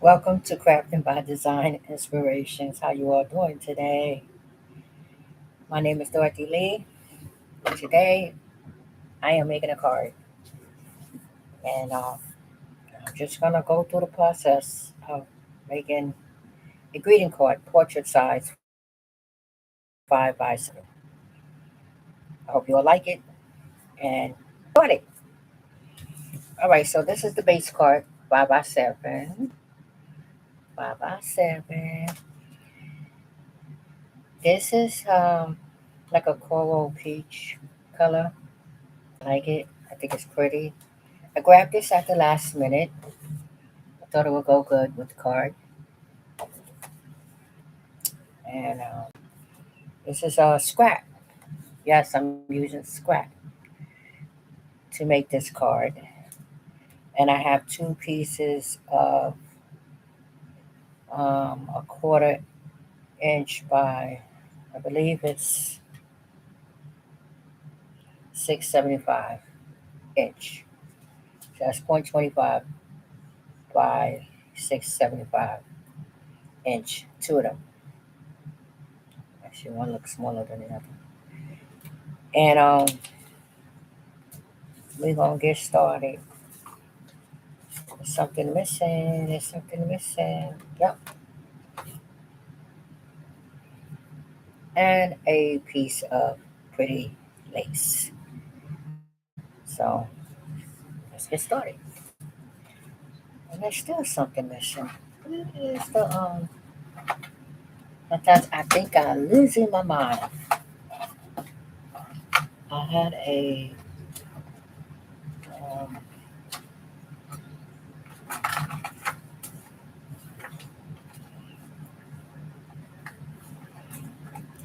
Welcome to Crafting by Design Inspirations. How you all doing today? My name is Dorothy Lee. Today I am making a card, and I'm just gonna go through the process of making a greeting card, portrait size, 5 by 7. I hope you all like it, and start it. All right, so this is the base card, 5 by 7, 5 by 7. This is like a coral peach color. I like it. I think it's pretty. I grabbed this at the last minute. I thought it would go good with the card. And this is a scrap. Yes, I'm using scrap to make this card. And I have 2 pieces of 1/4 inch by, I believe it's 675 inch. So that's 0.25 by 675 inch. 2 of them. Actually, one looks smaller than the other. And we're going to get started. There's something missing. There's something missing. Yep. And a piece of pretty lace. So let's get started. And there's still something missing. Where is the sometimes I think I'm losing my mind. I had um,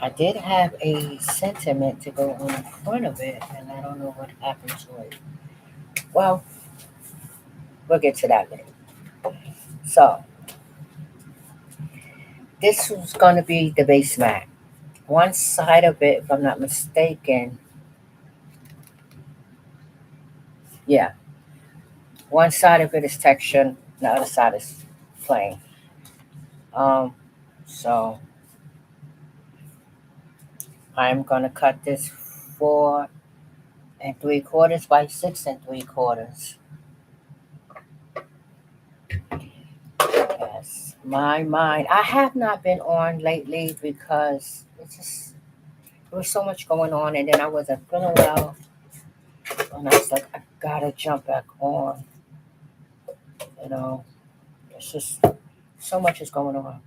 I did have a sentiment to go on the front of it, and I don't know what happened to it. Well, we'll get to that later. So this was going to be the base mat. One side of it, if I'm not mistaken, yeah, one side of it is textured, the other side is plain. Um, so I'm gonna cut this 4 3/4 by 6 3/4. Yes, my mind. I have not been on lately because there was so much going on, and then I wasn't feeling well, and I was like, I gotta jump back on. You know, it's just so much is going on.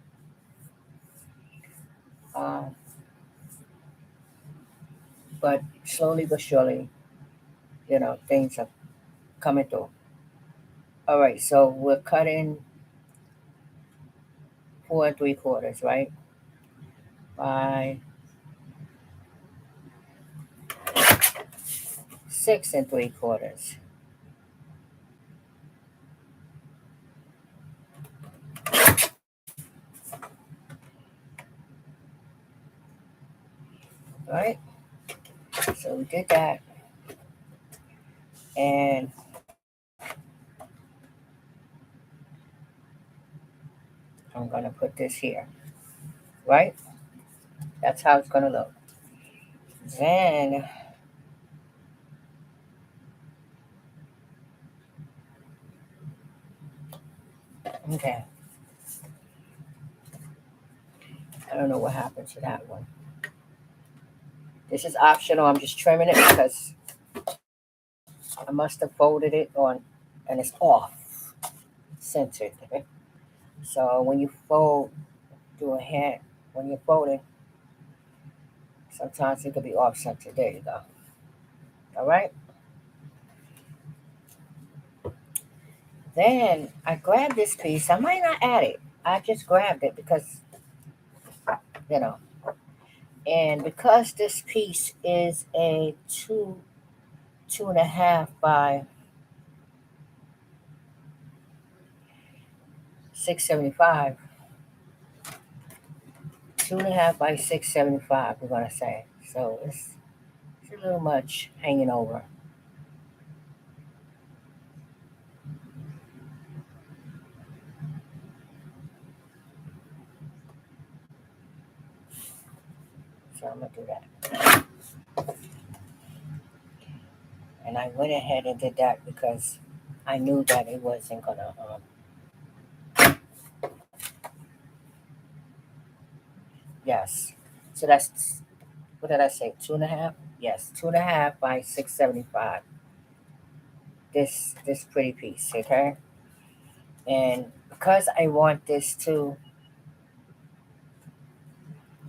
Um, but slowly but surely, things are coming through. All right, so we're cutting 4 3/4, right? By 6 3/4. Right? So we did that, and I'm gonna put this here, right? That's how it's gonna look. Then, okay, I don't know what happened to that one. This is optional. I'm just trimming it because I must have folded it on, and it's off centered. So when you fold, do a hand when you're folding. Sometimes it could be off center. There you go. All right. Then I grabbed this piece. I might not add it. I just grabbed it because you know, and because this piece is a 2.5 by 675, 2.5 by 675. We're gonna say so. It's a little much hanging over. I'm gonna do that. And I went ahead and did that because I knew that it wasn't gonna. Yes. So that's, what did I say? 2.5. Yes, 2.5 by 675. This pretty piece, okay. And because I want this to,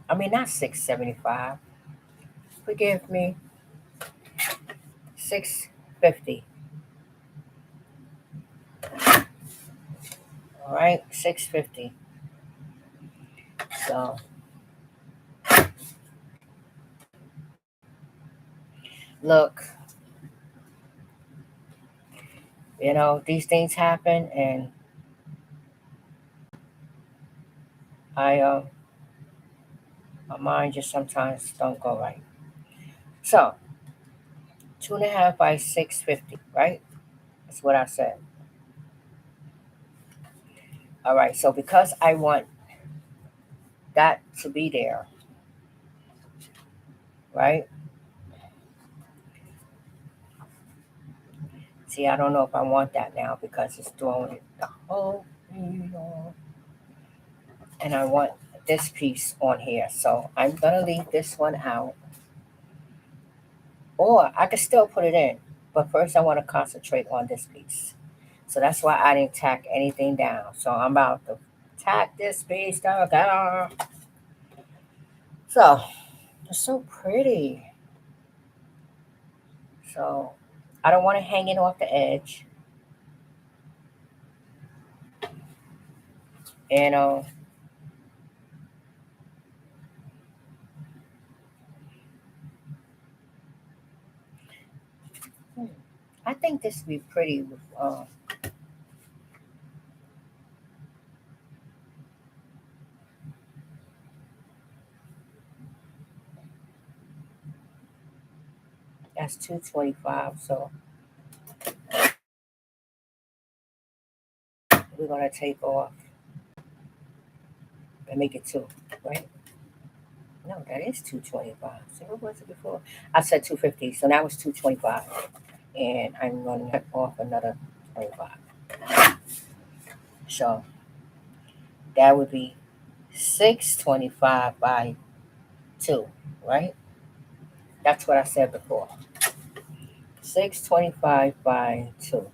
I mean not 675. Forgive me, 650. All right, 650. So look, these things happen, and I my mind just sometimes don't go right. So 2.5 by 650, right? That's what I said. All right. So because I want that to be there, right? See, I don't know if I want that now because it's throwing it the whole thing on. And I want this piece on here. So I'm gonna leave this one out. Or I could still put it in. But first I want to concentrate on this piece. So that's why I didn't tack anything down. So I'm about to tack this piece down. So it's so pretty. So I don't want it hanging off the edge. And I think this would be pretty with that's 225. So we're gonna take off and make it two, right? No, that is 225. So what was it before? I said 250. So now it's 225. And I'm gonna cut off another 25. So that would be 625 by two, right? That's what I said before. 625 by two.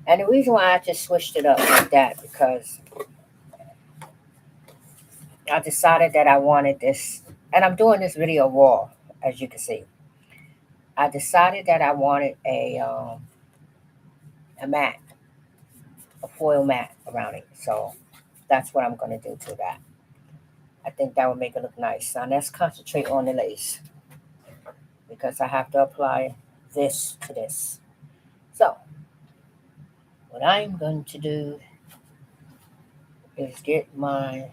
And the reason why I just switched it up like that because I decided that I wanted this, and I'm doing this video raw, as you can see. I decided that I wanted a mat, a foil mat around it. So that's what I'm going to do to that. I think that would make it look nice. Now let's concentrate on the lace because I have to apply this to this. So what I'm going to do is get my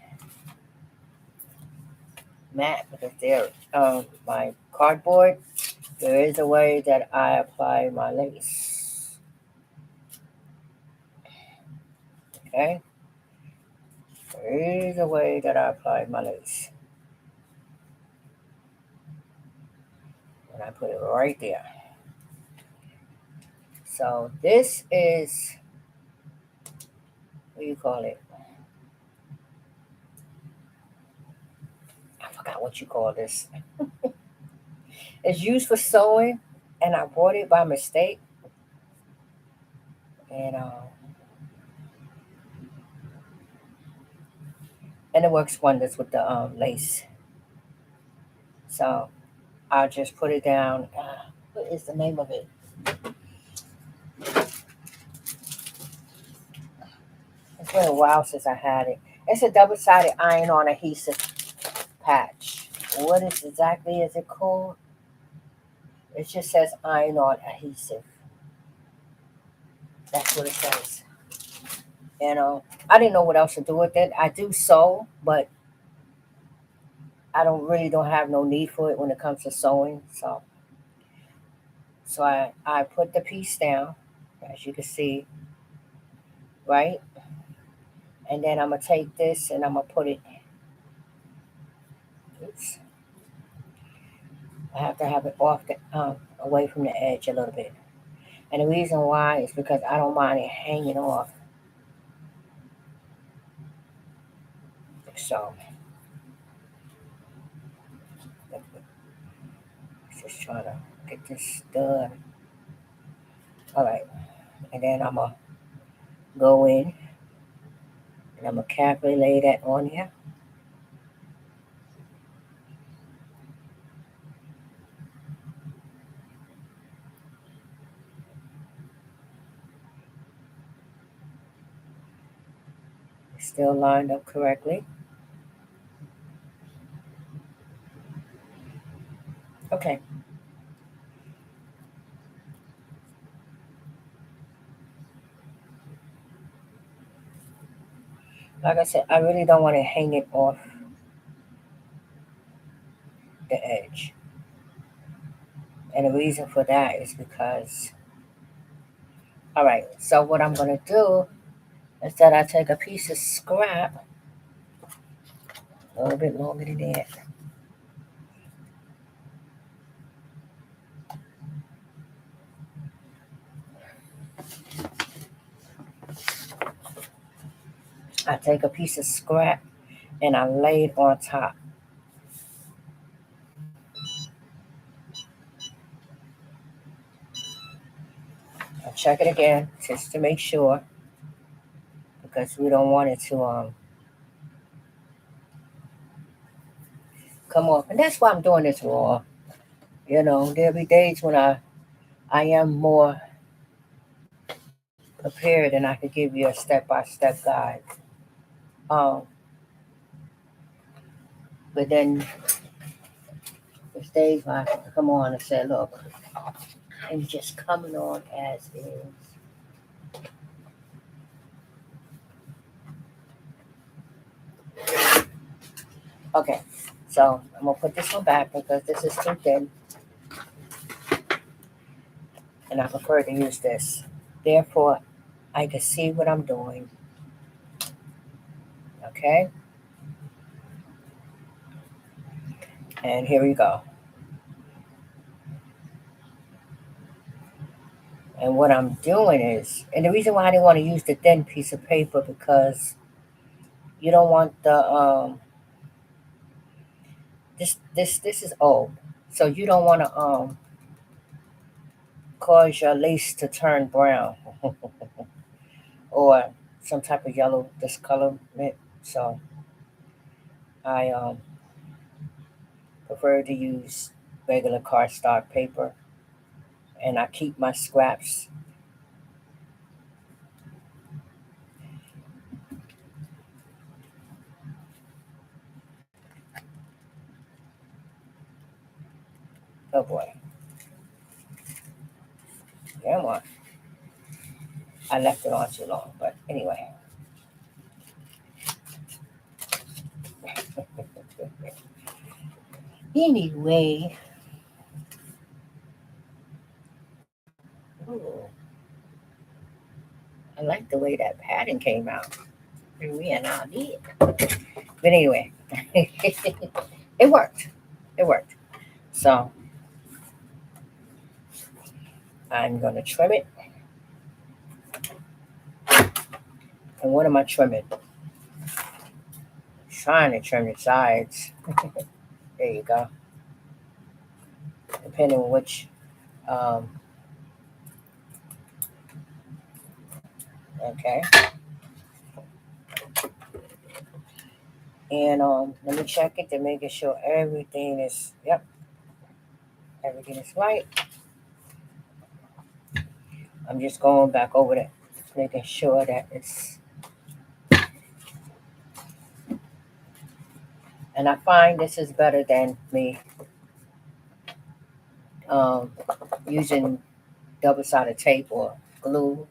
mat because there, my cardboard. There is a way that I apply my lace. Okay, there is a way that I apply my lace, and I put it right there. So this is, what do you call it? I forgot what you call this. It's used for sewing, and I bought it by mistake, and it works wonders with the lace. So I'll just put it down. What is the name of it? It's been a while since I had it. It's a double-sided iron-on adhesive patch. What is it called? It just says iron-on adhesive. That's what it says. And I didn't know what else to do with it. I do sew, but I don't have no need for it when it comes to sewing. So I put the piece down, as you can see, right? And then I'm gonna take this and I'm gonna put it. Oops. I have to have it off the away from the edge a little bit. And the reason why is because I don't mind it hanging off. So just trying to get this done. All right, and then I'm gonna go in and I'm gonna carefully lay that on here. It's still lined up correctly. Okay, like I said, I really don't want to hang it off the edge. And the reason for that is because, all right, so what I'm going to do is that I take a piece of scrap, a little bit longer than that. I take a piece of scrap and I lay it on top. I check it again just to make sure because we don't want it to come off. And that's why I'm doing this raw. You know, there'll be days when I am more prepared and I could give you a step by step guide. Um, but then there's days when I have to come on and say, look, I'm just coming on as is. Okay, so I'm gonna put this one back because this is too thin and I prefer to use this. Therefore, I can see what I'm doing. Okay, and here we go. And what I'm doing is, and the reason why I didn't want to use the thin piece of paper because you don't want the this is old, so you don't want to cause your lace to turn brown or some type of yellow discolorment. So I prefer to use regular cardstock paper, and I keep my scraps. Oh boy, come on. I left it on too long, but anyway. Anyway, ooh, I like the way that pattern came out. We and I did. But anyway, it worked. It worked. So I'm gonna trim it. And what am I trimming? Trying to trim the sides. There you go. Depending on which. Um, okay. And let me check it to making sure everything is. Yep, everything is right. I'm just going back over it, making sure that it's. And I find this is better than me um, using double-sided tape or glue.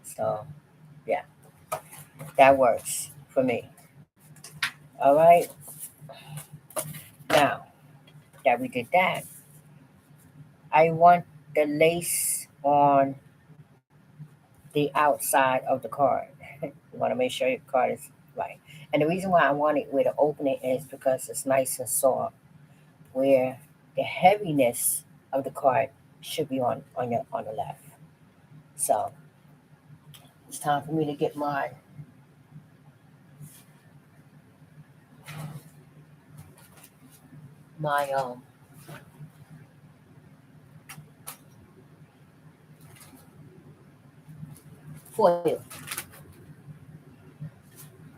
So yeah, that works for me. All right. Now that we did that, I want the lace on the outside of the card. You want to make sure your card is right. And the reason why I want it where the opening is because it's nice and soft. Where the heaviness of the card should be on the left. So it's time for me to get my foil.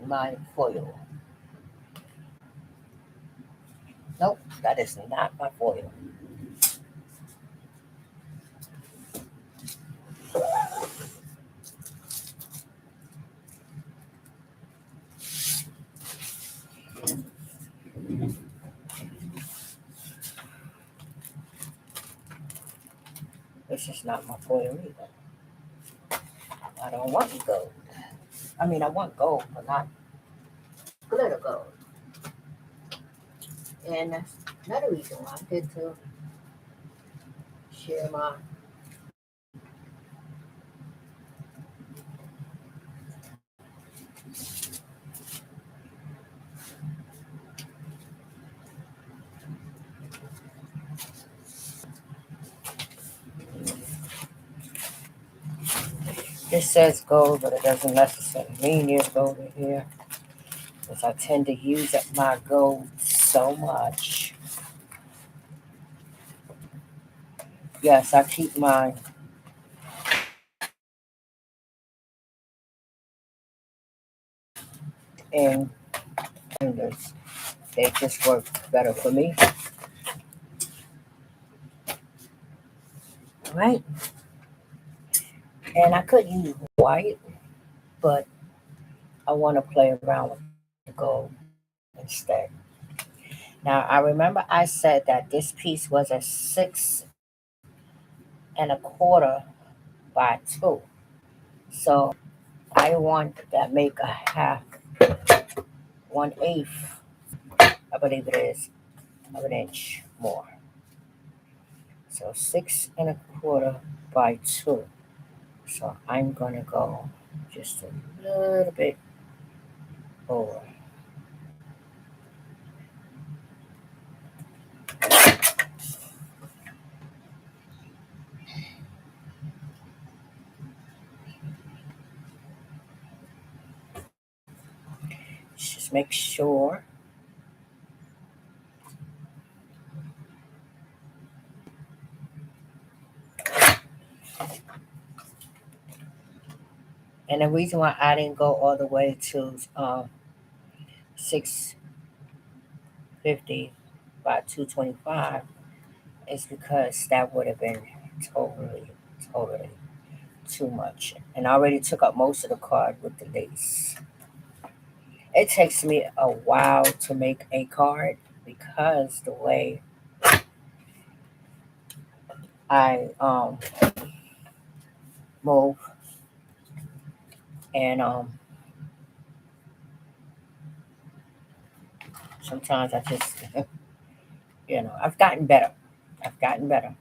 My foil. Nope, that is not my foil. This is not my foil either. I don't want gold. I mean, I want gold, but not glitter gold. And that's another reason why I did to share my. This says gold, but it doesn't necessarily mean there's gold in here. Because I tend to use up my gold so much. Yes, I keep mine in fingers. They just work better for me. Right? And I could use white, but I want to play around with the gold instead. Now, I remember I said that this piece was a 6 1/4 by 2. So I want that make a half, 1/8, I believe it is, of an inch more. So 6 1/4 by 2. So I'm going to go just a little bit over. Just make sure. And the reason why I didn't go all the way to 650 by 225 is because that would have been totally, totally too much. And I already took up most of the card with the lace. It takes me a while to make a card because the way I move and sometimes I just I've gotten better. I've gotten better.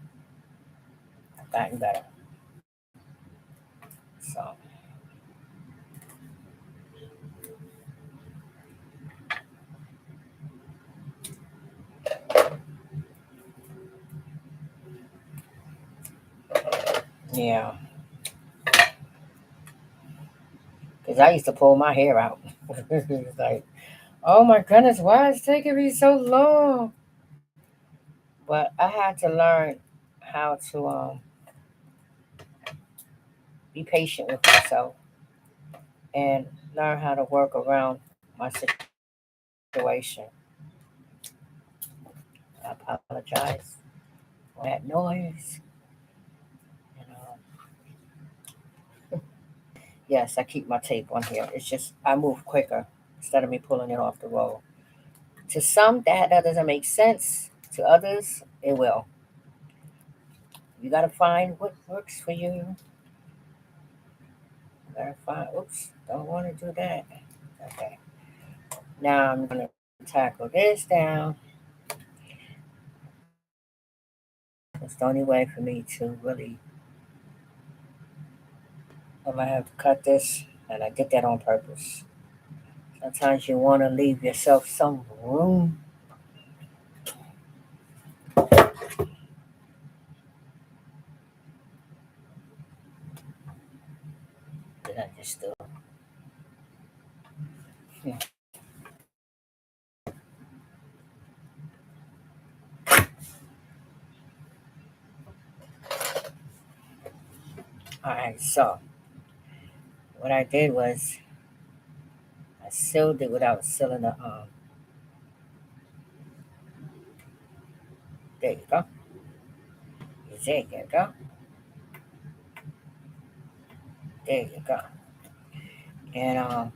I've gotten better. So yeah, because I used to pull my hair out. It's like, oh my goodness, why is it taking me so long? But I had to learn how to be patient with myself and learn how to work around my situation. I apologize for that noise. And, yes, I keep my tape on here. It's just I move quicker instead of me pulling it off the roll. To some, that doesn't make sense. To others, it will. You gotta find what works for you. You gotta find. Oops, don't want to do that. Okay. Now I'm gonna tackle this down. It's the only way for me to really. I might have to cut this, and I did that on purpose. Sometimes you want to leave yourself some room did I just do? Hmm. All right, so what I did was I sealed it without sealing the there you go. There you go. There you go. And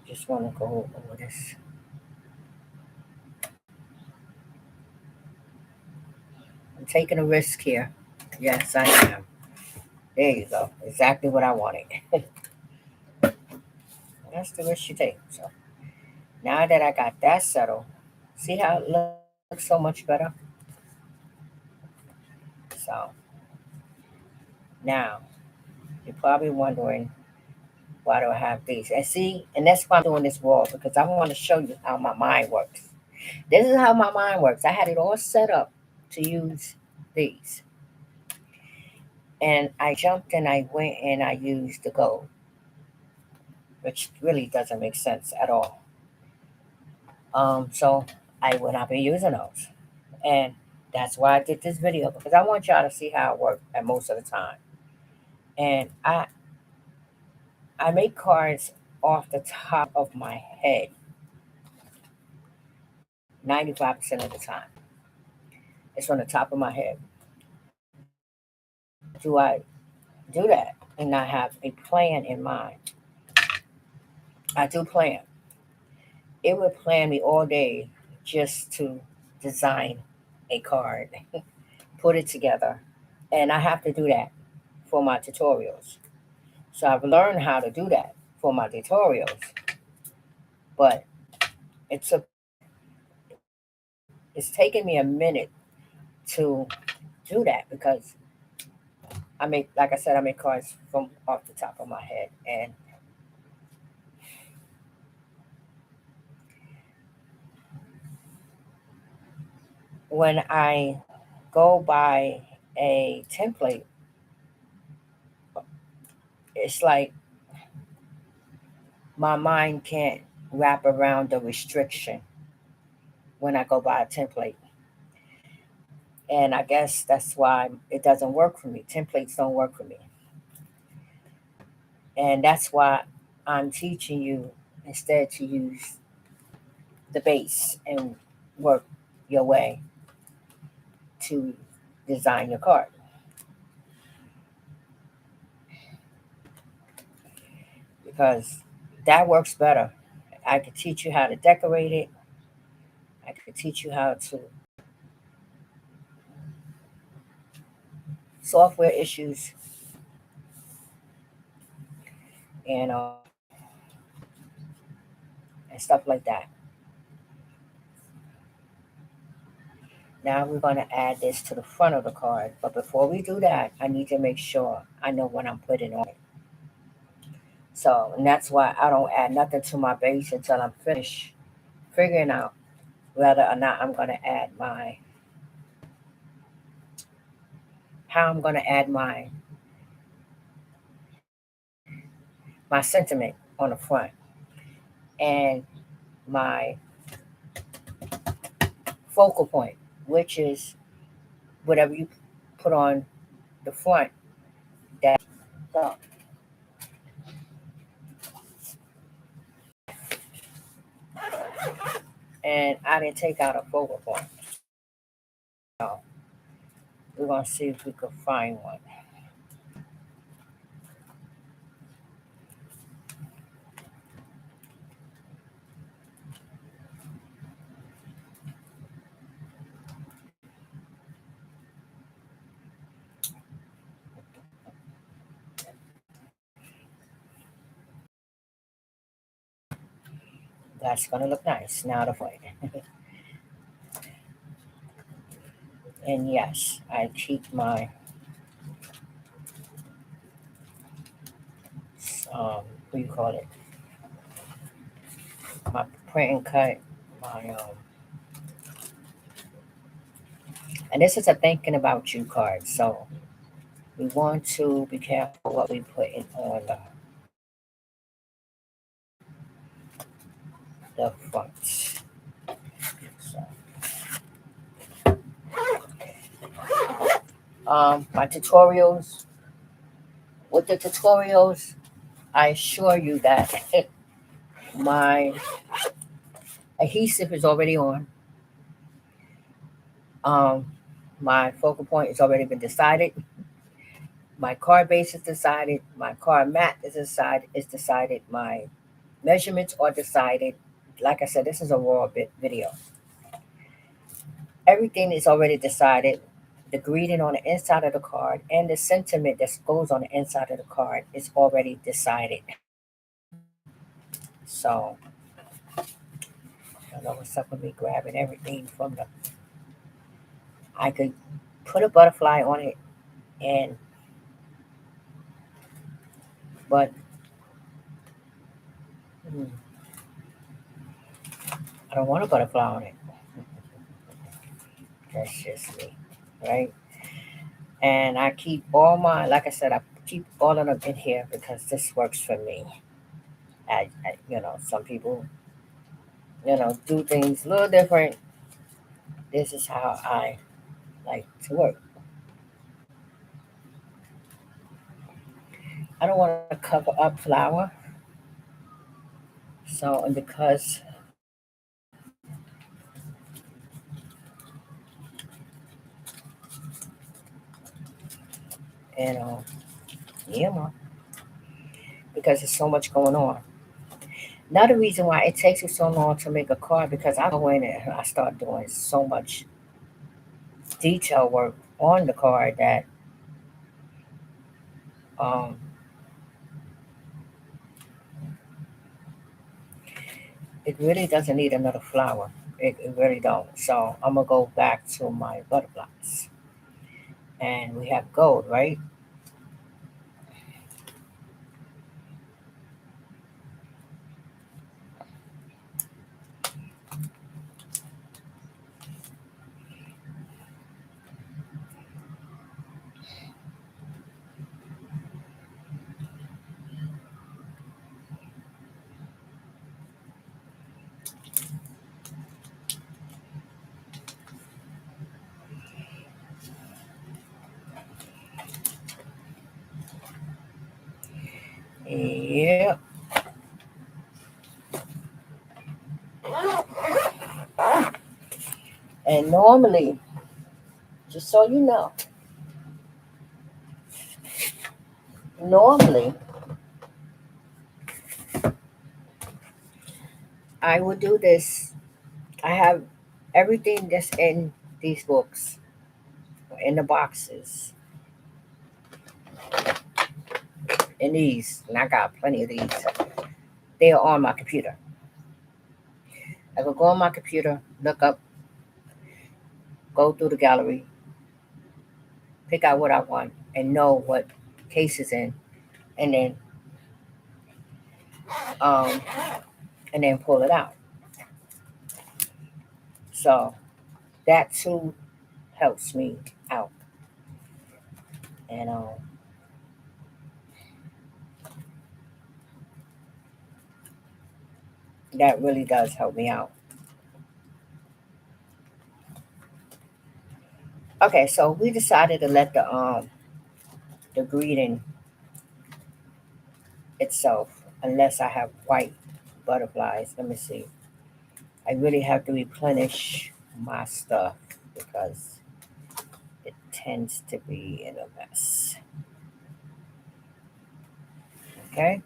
just want to go over this. I'm taking a risk here. Yes, I am. There you go. Exactly what I wanted. That's the risk you take. So now that I got that settled, see how it looks so much better? So now you're probably wondering why do I have these? And see, and that's why I'm doing this wall because I want to show you how my mind works. This is how my mind works. I had it all set up to use these. And I jumped and I went and I used the gold, which really doesn't make sense at all. So I will not be using those. And that's why I did this video because I want y'all to see how it works at most of the time. And I make cards off the top of my head 95% of the time. It's on the top of my head. Do I do that and not have a plan in mind? I do plan. It would plan me all day just to design a card, put it together, and I have to do that for my tutorials. So I've learned how to do that for my tutorials, but it took it's taken me a minute to do that because I make, like I said, I make cards from off the top of my head, and when I go by a template, it's like my mind can't wrap around the restriction when I go by a template. And I guess that's why it doesn't work for me. Templates don't work for me. And that's why I'm teaching you instead to use the base and work your way to design your card because that works better. I could teach you how to decorate it. I could teach you how to software issues and and stuff like that. Now we're going to add this to the front of the card. But before we do that, I need to make sure I know what I'm putting on it. So, and that's why I don't add nothing to my base until I'm finished figuring out whether or not I'm going to add how I'm going to add my sentiment on the front and my focal point, which is whatever you put on the front. That so, and I didn't take out a focal point. So we're going to see if we could find one. That's going to look nice. Now the point. And yes, I keep my what do you call it? My print and cut, my and this is a thinking about you card. So we want to be careful what we put in on the front. So, my tutorials, with the tutorials, I assure you that my adhesive is already on. Um, my focal point has already been decided. My card base is decided. My card mat is decided. My measurements are decided. Like I said, this is a raw bit video. Everything is already decided. The greeting on the inside of the card and the sentiment that goes on the inside of the card is already decided. So I know what's up with me grabbing everything from the. I could put a butterfly on it, and but mm, I don't want a butterfly on it. That's just me, right? And I keep all my, like I said, I keep all of them in here because this works for me. Some people, do things a little different. This is how I like to work. I don't want to cover up flour. So, and because, you know, yeah, because there's so much going on. Another reason why it takes me so long to make a card because I go in and I start doing so much detail work on the card that um, it really doesn't need another flower. It really don't. So I'm gonna go back to my butterflies, and we have gold, right? Yeah. And normally, just so you know, normally I would do this. I have everything that's in these books, in the boxes, in these, and I got plenty of these. They are on my computer. I could go on my computer, look up, go through the gallery, pick out what I want, and know what case is in, and then um, pull it out. So that too helps me out, and that really does help me out. Okay, so we decided to let the greeting itself, unless I have white butterflies. Let me see. I really have to replenish my stuff because it tends to be in a mess. Okay,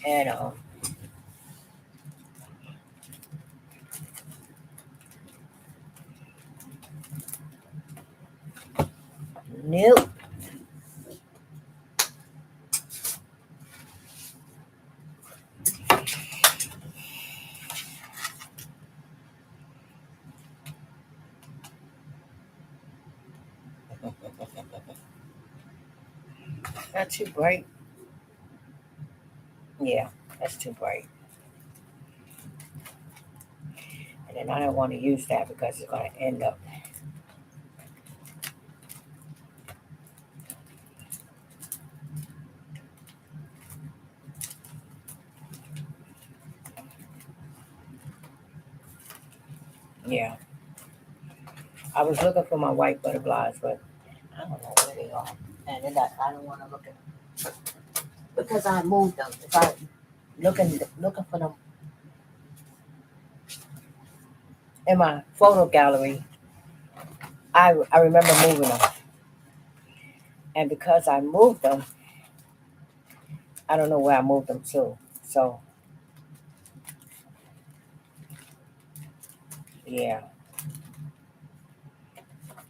and nope. Not too bright. Yeah, that's too bright. And then I don't want to use that because it's going to end up. Yeah. I was looking for my white butterflies, but I don't know where they are. And then I don't want to look at them because I moved them. If I looking for them in my photo gallery, I remember moving them, and because I moved them, I don't know where I moved them to. So yeah,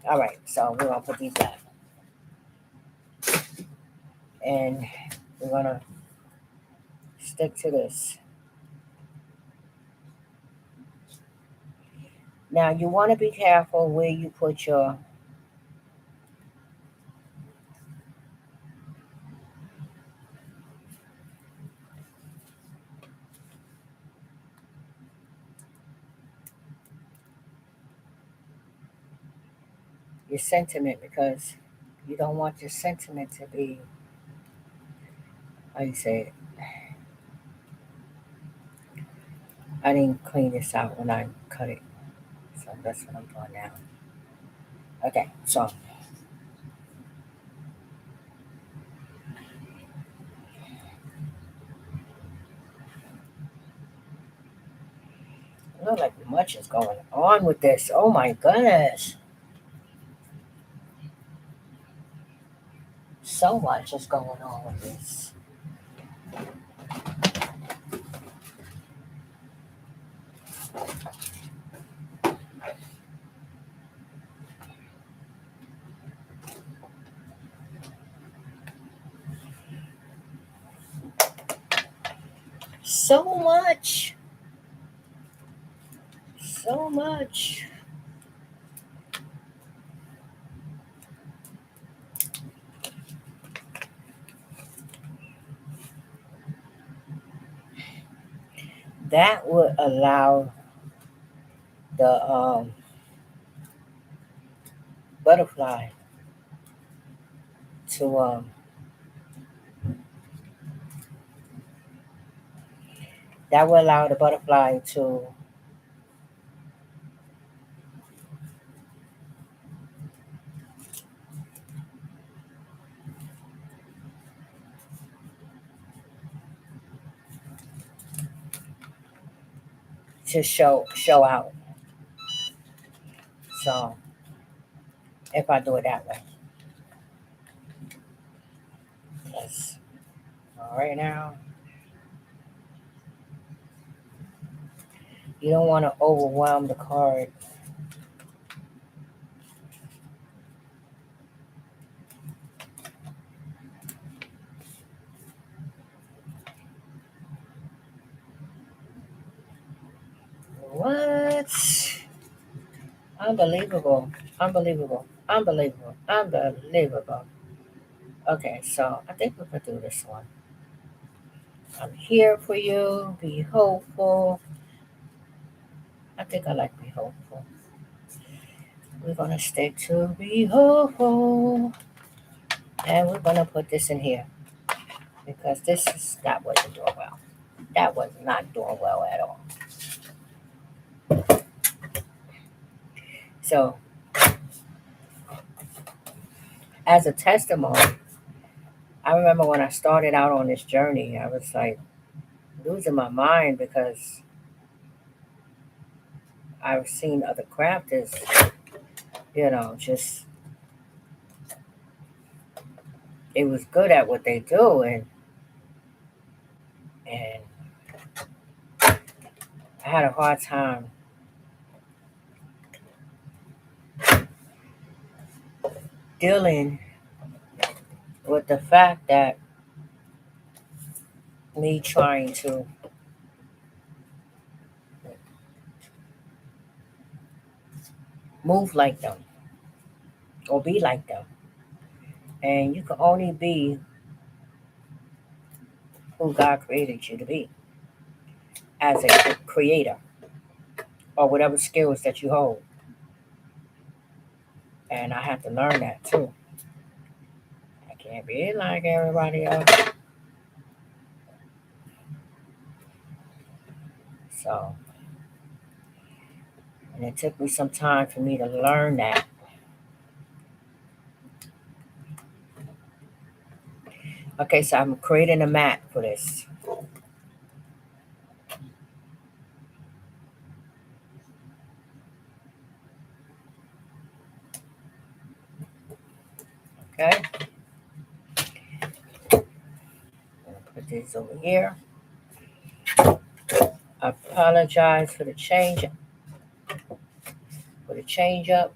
all right. So we're gonna put these back, and we're gonna stick to this. Now you want to be careful where you put your sentiment because you don't want your sentiment to be, how you say it. I didn't clean this out when I cut it, so that's what I'm doing now. Okay, so look like much is going on with this. Oh my goodness, so much is going on with this. So much, so much. That would allow the butterfly to that would allow the butterfly to show out. So if I do it that way, yes. All right now, you don't want to overwhelm the card. What? Unbelievable. Unbelievable. Unbelievable. Unbelievable. Okay, so I think we can do this one. I'm here for you. Be hopeful. I think I like be hopeful. We're gonna stick to be hopeful. And we're gonna put this in here because that wasn't doing well. That was not doing well at all. So as a testimony, I remember when I started out on this journey, I was like losing my mind because I've seen other crafters, just it was good at what they do, and I had a hard time dealing with the fact that me trying to move like them or be like them, and you can only be who God created you to be as a creator or whatever skills that you hold. And I have to learn that too. I can't be like everybody else. So, and it took me some time for me to learn that. Okay, so I'm creating a mat for this. Okay, I'm gonna put this over here. I apologize for the change up.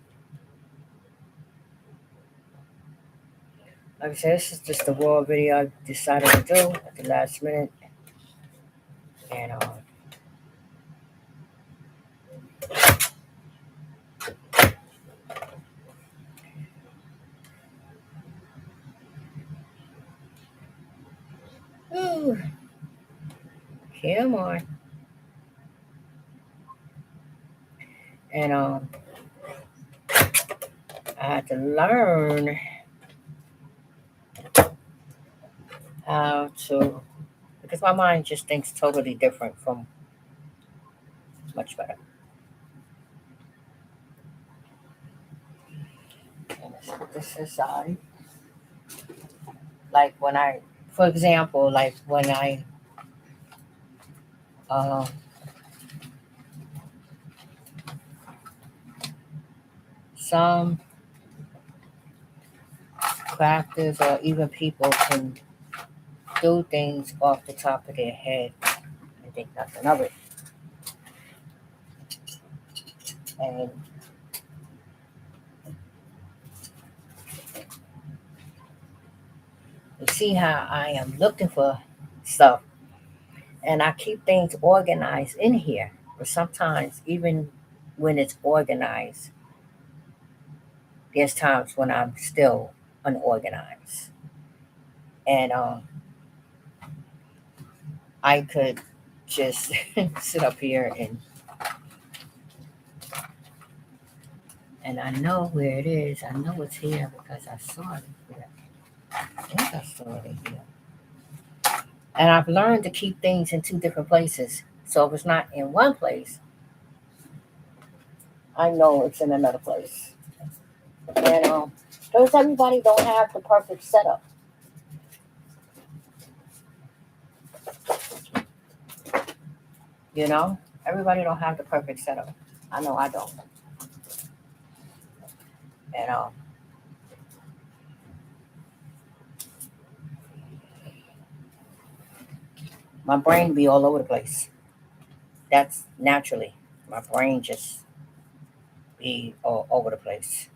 Like I said, this is just a raw video I decided to do at the last minute. And ooh, come on. And I had to learn how to, because my mind just thinks totally different from much better. And let's put this aside. Like when I, for example, like when I, uh, some crafters or even people can do things off the top of their head and think nothing of it. And you see how I am looking for stuff and I keep things organized in here. But sometimes, even when it's organized, there's times when I'm still unorganized. And I could just sit up here and I know where it is. I know it's here because I saw it here. I think I saw it in here. And I've learned to keep things in two different places. So if it's not in one place, I know it's in another place. And because everybody don't have the perfect setup. You know, everybody don't have the perfect setup. I know I don't. And my brain be all over the place. That's naturally. My brain just be all over the place.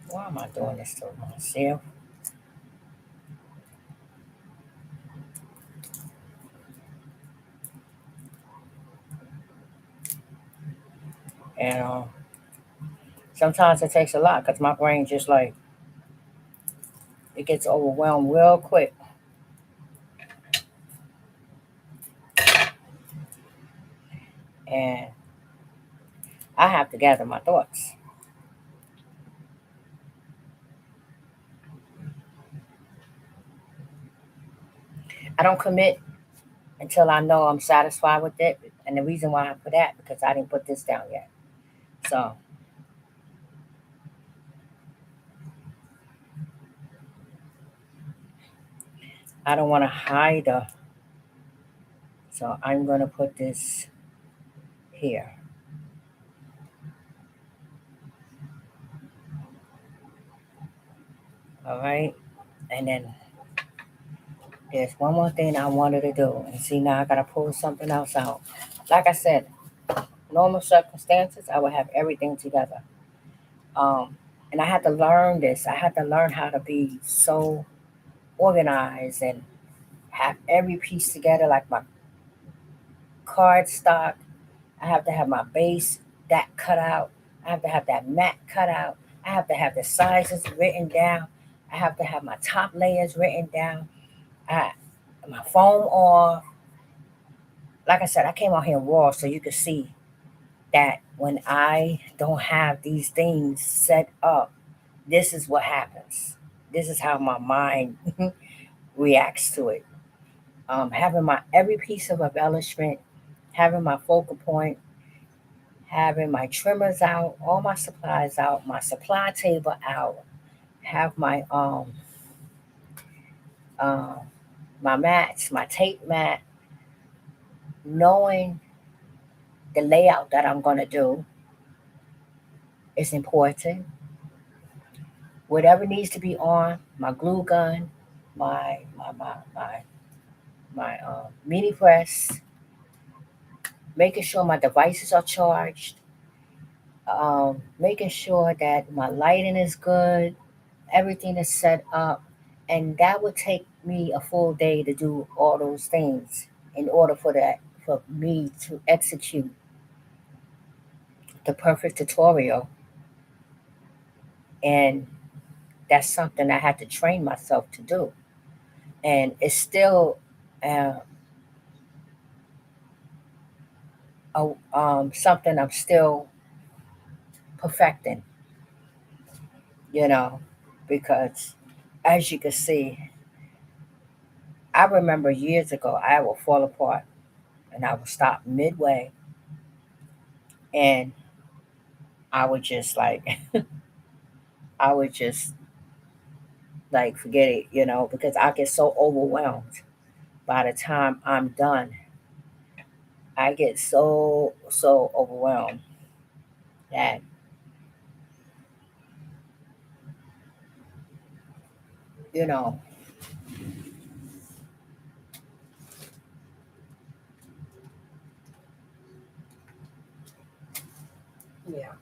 Why am I doing this to myself? And sometimes it takes a lot because my brain just like it gets overwhelmed real quick. And I have to gather my thoughts. I don't commit until I know I'm satisfied with it. And the reason why I put that because I didn't put this down yet. So I don't want to hide so I'm gonna put this here. All right. And then there's one more thing I wanted to do. And see now I gotta pull something else out. Like I said, normal circumstances, I would have everything together. Um, and I had to learn this. I had to learn how to be so organized and have every piece together, like my card stock. I have to have my base that cut out. I have to have that mat cut out. I have to have the sizes written down. I have to have my top layers written down. I, my foam off. Like I said, I came out here raw so you could see that when I don't have these things set up, this is what happens. This is how my mind reacts to it. Having my every piece of embellishment, having my focal point, having my trimmers out, all my supplies out, my supply table out, have uh, my mats, my tape mat, knowing the layout that I'm gonna do is important. Whatever needs to be on, my glue gun, my mini press, making sure my devices are charged, making sure that my lighting is good, everything is set up, and that would take me a full day to do all those things in order for me to execute the perfect tutorial. And that's something I had to train myself to do, and it's still uh, something I'm still perfecting, you know, because as you can see, I remember years ago I would fall apart and I would stop midway and I would just like I would just like forget it, because I get so overwhelmed by the time I'm done. I get so overwhelmed that you know, yeah,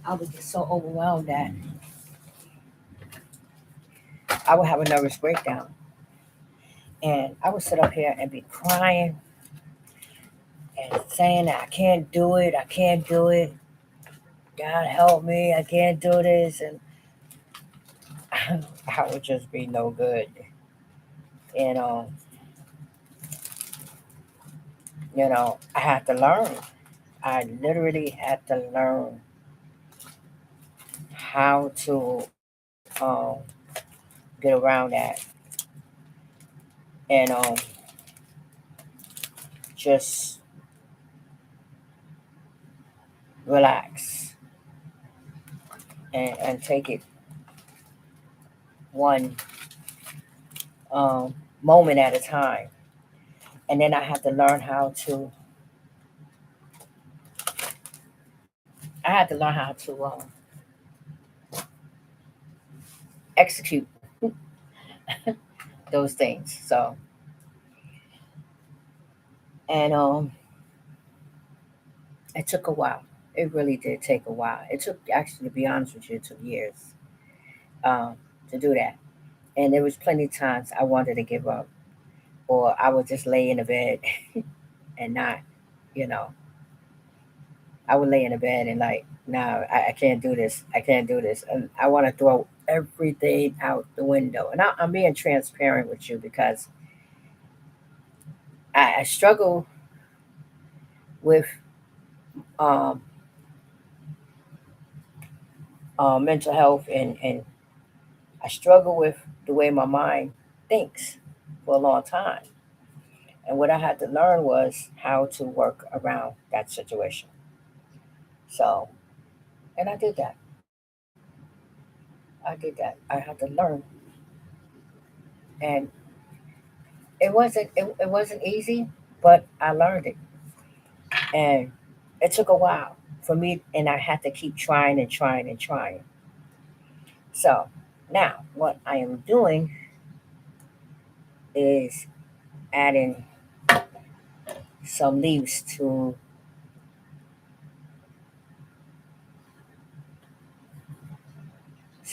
I would get so overwhelmed that I would have a nervous breakdown. And I would sit up here and be crying and saying that I can't do it, I can't do it. God help me, I can't do this, and I would just be no good. And I had to learn. I literally had to learn how to get around that and just relax and take it one moment at a time. And then I had to learn how to. I had to learn how to execute those things. So, and it took a while. It really did take a while. It took, actually, to be honest with you, it took years um, to do that. And there was plenty of times I wanted to give up, or I would just lay in the bed and not, you know, I would lay in the bed and like, no, I can't do this. I can't do this. And I want to throw everything out the window. And I'm being transparent with you because I struggle with um, mental health, and I struggle with the way my mind thinks for a long time. And what I had to learn was how to work around that situation. So, and I did that. I did that. I had to learn, and it wasn't easy, but I learned it, and it took a while for me, and I had to keep trying and trying and trying. So now, what I am doing is adding some leaves to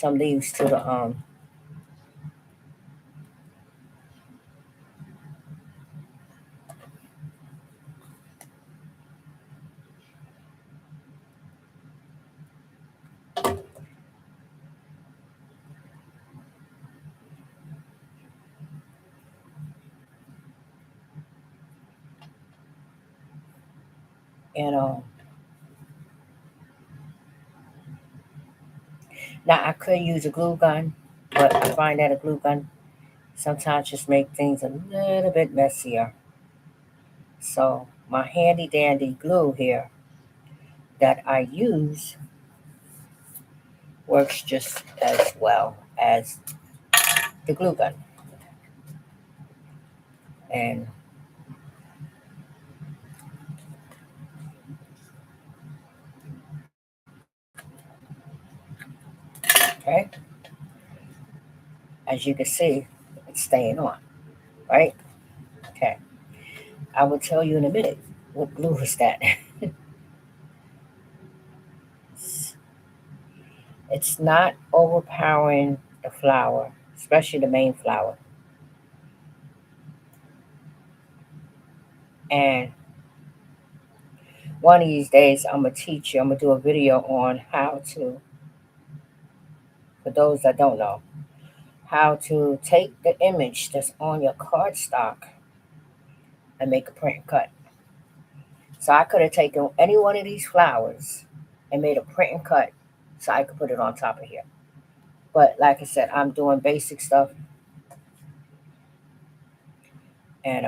the And now I could use a glue gun, but I find that a glue gun sometimes just make things a little bit messier. So my handy dandy glue here that I use works just as well as the glue gun. And okay, as you can see, it's staying on, right? Okay, I will tell you in a minute what glue is that. It's not overpowering the flour, especially the main flour. And one of these days, I'm gonna teach you. I'm gonna do a video on how to, for those that don't know, how to take the image that's on your cardstock and make a print and cut. So I could have taken any one of these flowers and made a print and cut so I could put it on top of here. But like I said, I'm doing basic stuff, and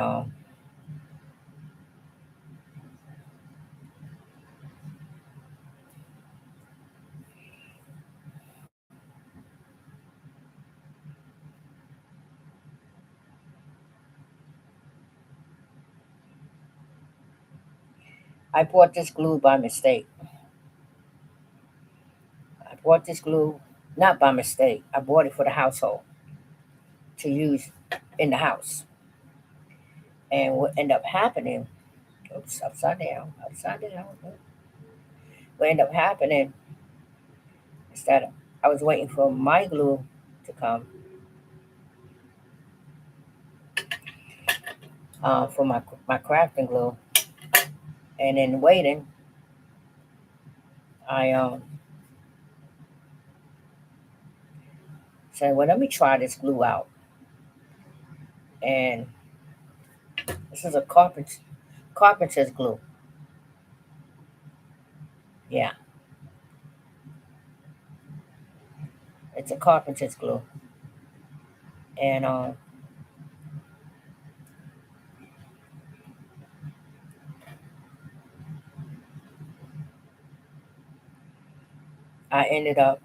I bought this glue by mistake. I bought this glue not by mistake. I bought it for the household to use in the house. And what ended up happening, oops, upside down, upside down. What ended up happening is that I was waiting for my glue to come for my crafting glue. And in waiting, I said, well, let me try this glue out. And this is a carpenter's glue. Yeah, it's a carpenter's glue. And I ended up,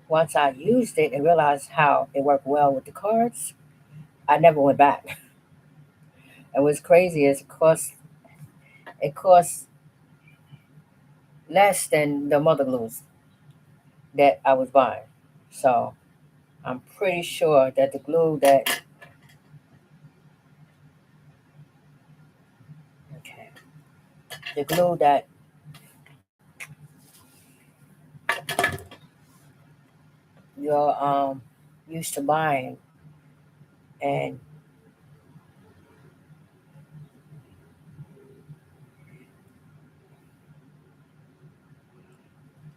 once I used it and realized how it worked well with the cards, I never went back. And what's crazy is it costs less than the mother glues that I was buying. So I'm pretty sure that okay, the glue that you're used to buying, and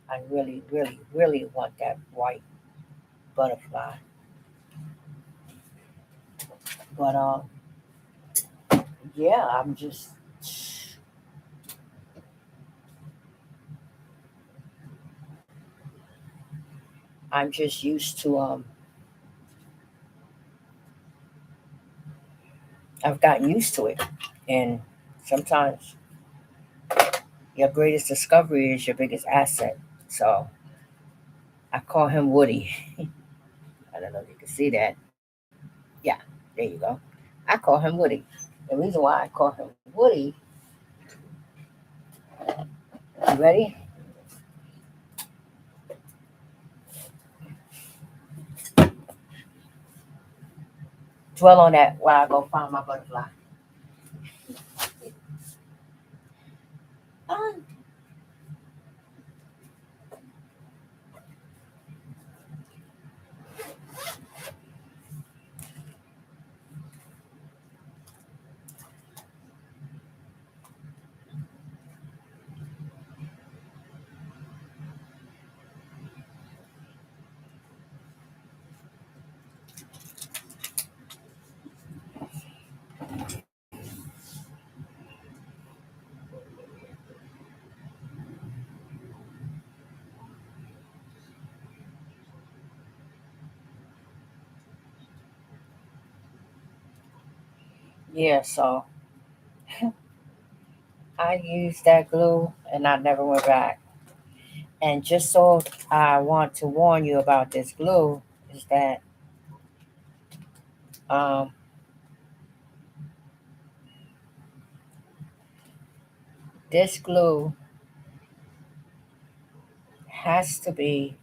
I really, really, really want that white butterfly. But yeah, I'm just used to I've gotten used to it, and sometimes your greatest discovery is your biggest asset. So I call him Woody. I don't know if you can see that. Yeah, there you go. I call him Woody. The reason why I call him Woody, you ready? Dwell on that while I go find my butterfly. Ah, Yeah, so I used that glue and I never went back. And just so I want to warn you about this glue is that um, this glue has to be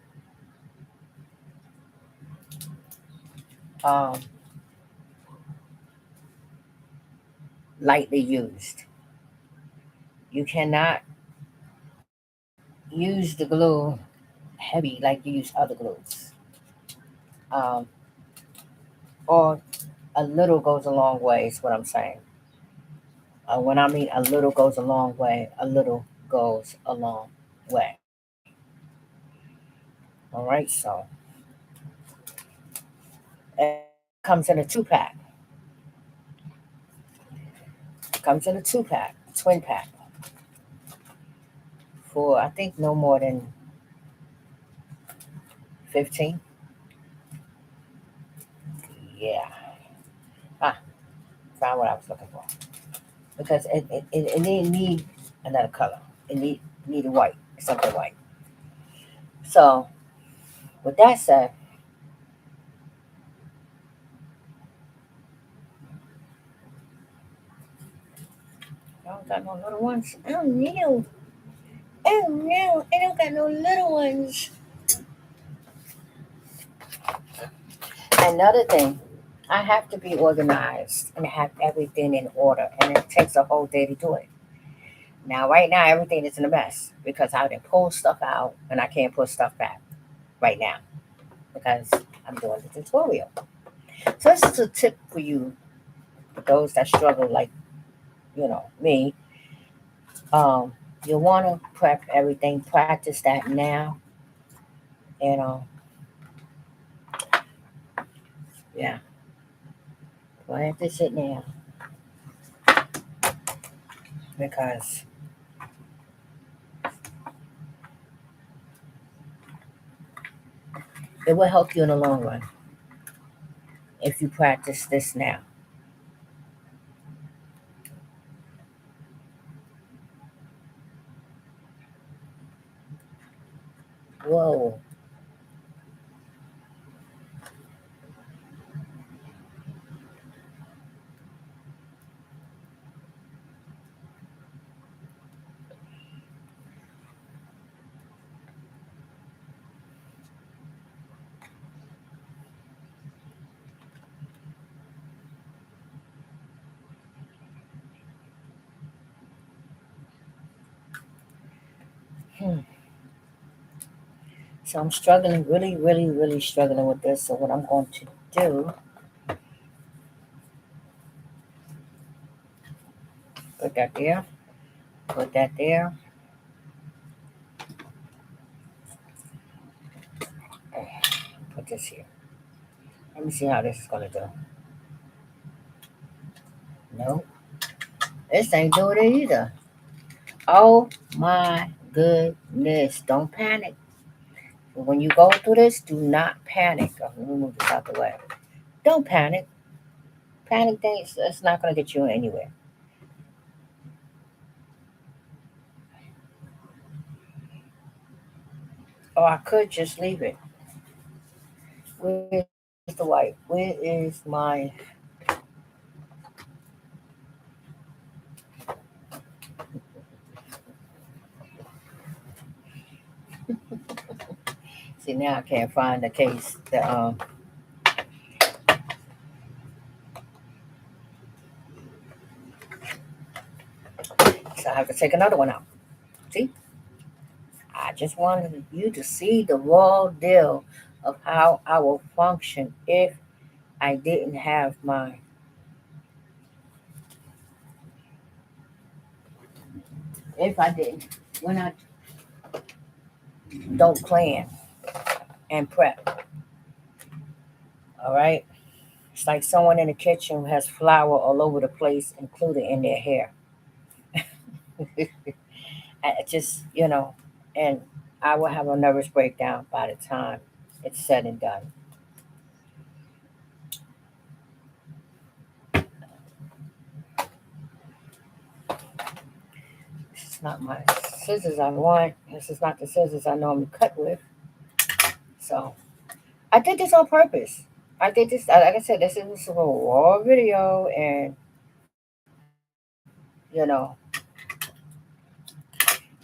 um, lightly used. You cannot use the glue heavy like you use other glues. Um, or a little goes a long way, is what I'm saying. When I mean a little goes a long way, a little goes a long way. All right, so it comes in a two pack. Comes in a two pack, twin pack, for I think no more than 15. Yeah. Ah, found what I was looking for. Because it didn't need another color. It needed white, something white. So with that said, I don't got no little ones. Oh no. Oh no, I don't got no little ones. Another thing, I have to be organized and have everything in order, and it takes a whole day to do it. Now, right now, everything is in a mess because I didn't pull stuff out and I can't put stuff back right now because I'm doing the tutorial. So, this is a tip for you, for those that struggle, like me. Um, you want to prep everything, practice that now, and yeah, practice it now because it will help you in the long run if you practice this now. Whoa. Hmm. So I'm struggling, really, really, really struggling with this. So what I'm going to do, put that there, put that there, put this here. Let me see how this is going to do. No, this ain't doing it either. Oh my goodness. Don't panic. When you go through this, do not panic. Oh, let me move this out the way. Don't panic. Panic things, it's not going to get you anywhere. Or I could just leave it. Where's the white? Where is my. See, now I can't find the case. So I have to take another one out. See, I just wanted you to see the raw deal of how I will function if I didn't have if I didn't, when I don't plan and prep. All right. It's like someone in the kitchen who has flour all over the place, including in their hair. Just, and I will have a nervous breakdown by the time it's said and done. is not my scissors I want. This is not the scissors I normally cut with. So I did this on purpose. I did this, like I said, this is a raw video, and you know,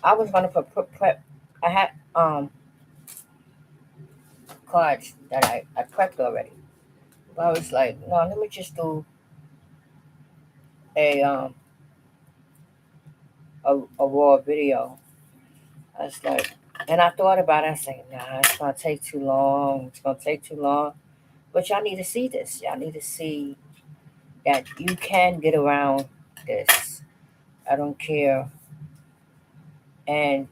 I was gonna prep. I had cards that I prepped already, but I was like, no, let me just do a um a raw video. I was like, and I thought about it. I said, nah, it's gonna take too long. It's gonna take too long. But y'all need to see this. Y'all need to see that you can get around this. I don't care. And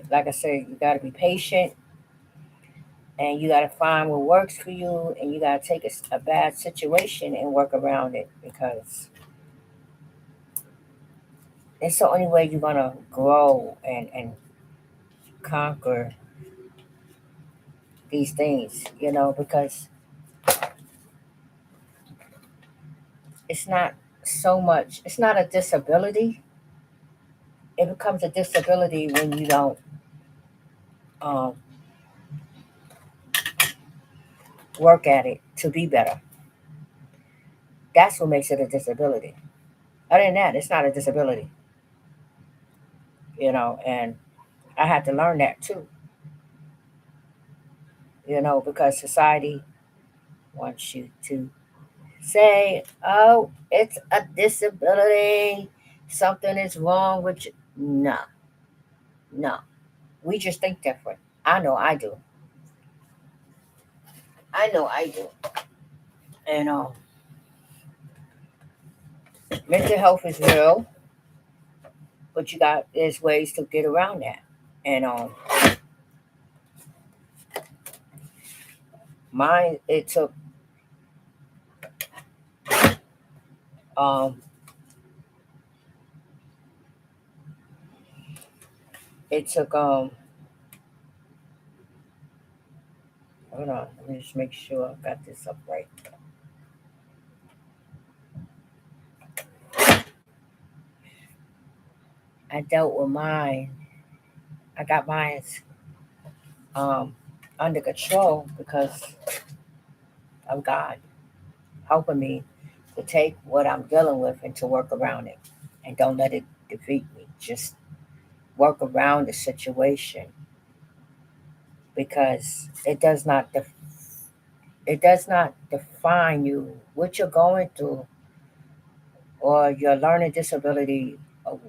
like I said, you got to be patient, and you got to find what works for you, and you got to take a bad situation and work around it, because it's the only way you're going to grow and conquer these things, because it's not so much, it's not a disability. It becomes a disability when you don't um, work at it to be better. That's what makes it a disability. Other than that, it's not a disability, and I had to learn that too, because society wants you to say, oh, it's a disability, something is wrong with you. No, no. We just think different. I know I do. I know I do. And mental health is real, but there's ways to get around that. And mine, um it took hold on, let me just make sure I got this up right. I dealt with mine. I got mine um under control because of God helping me to take what I'm dealing with and to work around it, and don't let it defeat me. Just work around the situation, because it does not define you. What you're going through, or your learning disability, or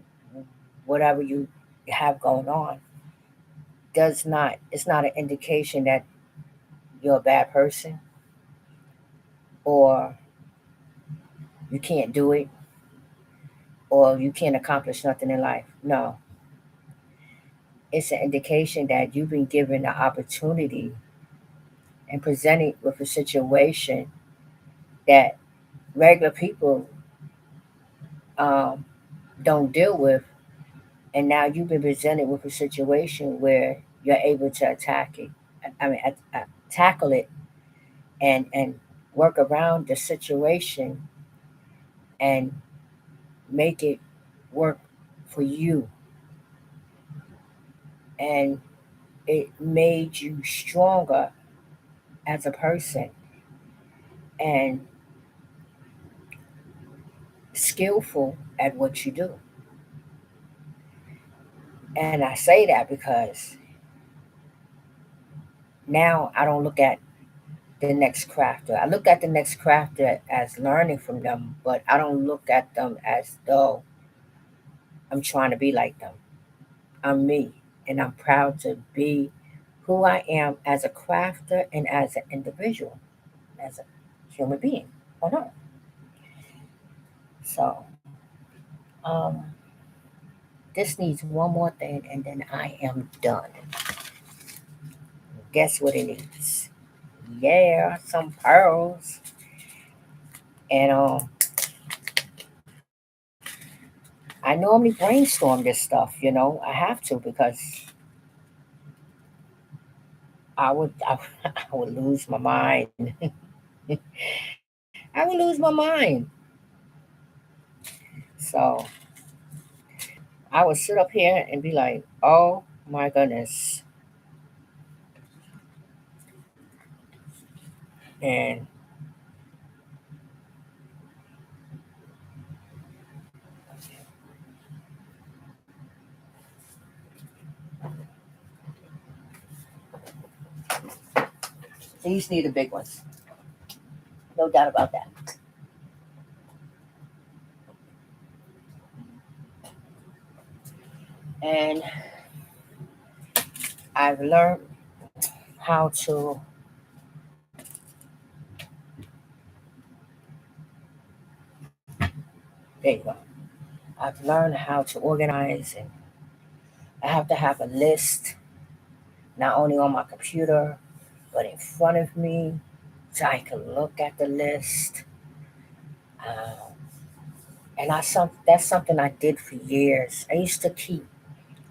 whatever you have going on, does not it's not an indication that you're a bad person, or you can't do it, or you can't accomplish nothing in life. No, it's an indication that you've been given the opportunity and presented with a situation that regular people um, don't deal with, and now you've been presented with a situation where you're able to attack it. I mean, tackle it, and work around the situation, and make it work for you, and it made you stronger as a person, and skillful at what you do. And I say that because now I don't look at the next crafter. I look at the next crafter as learning from them, but I don't look at them as though I'm trying to be like them. I'm me, and I'm proud to be who I am as a crafter and as an individual, as a human being or not. So, um, this needs one more thing, and then I am done. Guess what it needs? Yeah, some pearls. And I normally brainstorm this stuff, I have to, because I, I would lose my mind. I would lose my mind. So I would sit up here and be like, oh my goodness. And these need the big ones. No doubt about that. And I've learned how to, there you go. I've learned how to organize, and I have to have a list, not only on my computer, but in front of me so I can look at the list. Um, and that's something I did for years. I used to keep